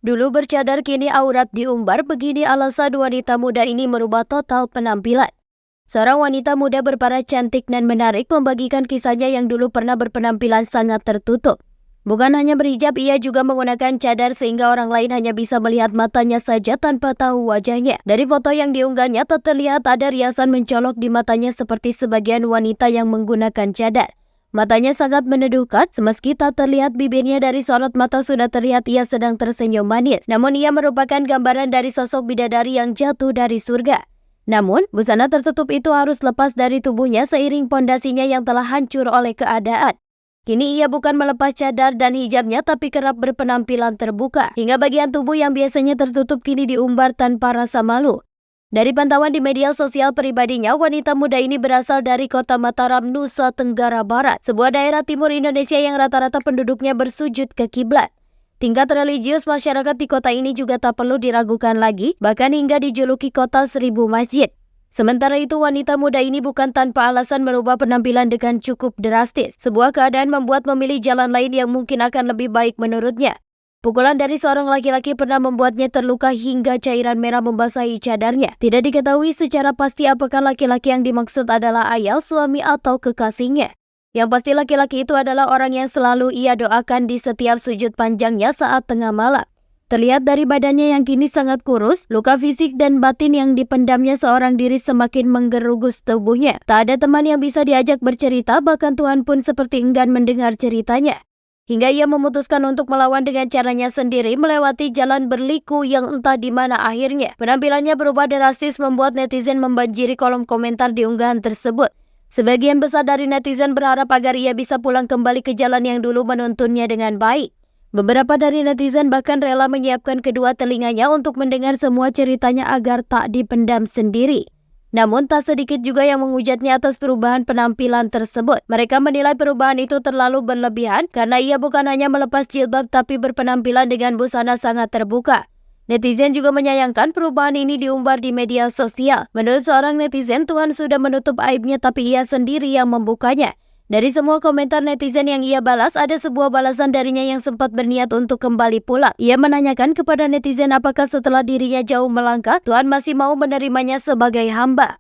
Dulu bercadar kini aurat diumbar, begini alasan wanita muda ini merubah total penampilan. Seorang wanita muda berparas cantik dan menarik membagikan kisahnya yang dulu pernah berpenampilan sangat tertutup. Bukan hanya berhijab, ia juga menggunakan cadar sehingga orang lain hanya bisa melihat matanya saja tanpa tahu wajahnya. Dari foto yang diunggahnya tak terlihat ada riasan mencolok di matanya seperti sebagian wanita yang menggunakan cadar. Matanya sangat meneduhkan, semeski tak terlihat bibirnya dari sorot mata sudah terlihat ia sedang tersenyum manis. Namun ia merupakan gambaran dari sosok bidadari yang jatuh dari surga. Namun, busana tertutup itu harus lepas dari tubuhnya seiring pondasinya yang telah hancur oleh keadaan. Kini ia bukan melepas cadar dan hijabnya tapi kerap berpenampilan terbuka. Hingga bagian tubuh yang biasanya tertutup kini diumbar tanpa rasa malu. Dari pantauan di media sosial pribadinya, wanita muda ini berasal dari kota Mataram, Nusa Tenggara Barat, sebuah daerah timur Indonesia yang rata-rata penduduknya bersujud ke kiblat. Tingkat religius masyarakat di kota ini juga tak perlu diragukan lagi, bahkan hingga dijuluki kota 1000 masjid. Sementara itu, wanita muda ini bukan tanpa alasan merubah penampilan dengan cukup drastis. Sebuah keadaan membuat memilih jalan lain yang mungkin akan lebih baik menurutnya. Pukulan dari seorang laki-laki pernah membuatnya terluka hingga cairan merah membasahi cadarnya. Tidak diketahui secara pasti apakah laki-laki yang dimaksud adalah ayah, suami, atau kekasihnya. Yang pasti laki-laki itu adalah orang yang selalu ia doakan di setiap sujud panjangnya saat tengah malam. Terlihat dari badannya yang kini sangat kurus, luka fisik dan batin yang dipendamnya seorang diri semakin menggerugus tubuhnya. Tak ada teman yang bisa diajak bercerita, bahkan Tuhan pun seperti enggan mendengar ceritanya. Hingga ia memutuskan untuk melawan dengan caranya sendiri melewati jalan berliku yang entah di mana akhirnya. Penampilannya berubah drastis membuat netizen membanjiri kolom komentar di unggahan tersebut. Sebagian besar dari netizen berharap agar ia bisa pulang kembali ke jalan yang dulu menuntunnya dengan baik. Beberapa dari netizen bahkan rela menyiapkan kedua telinganya untuk mendengar semua ceritanya agar tak dipendam sendiri. Namun tak sedikit juga yang menghujatnya atas perubahan penampilan tersebut. Mereka menilai perubahan itu terlalu berlebihan karena ia bukan hanya melepas jilbab tapi berpenampilan dengan busana sangat terbuka. Netizen juga menyayangkan perubahan ini diumbar di media sosial. Menurut seorang netizen, Tuhan sudah menutup aibnya tapi ia sendiri yang membukanya. Dari semua komentar netizen yang ia balas, ada sebuah balasan darinya yang sempat berniat untuk kembali pulang. Ia menanyakan kepada netizen apakah setelah dirinya jauh melangkah, Tuhan masih mau menerimanya sebagai hamba.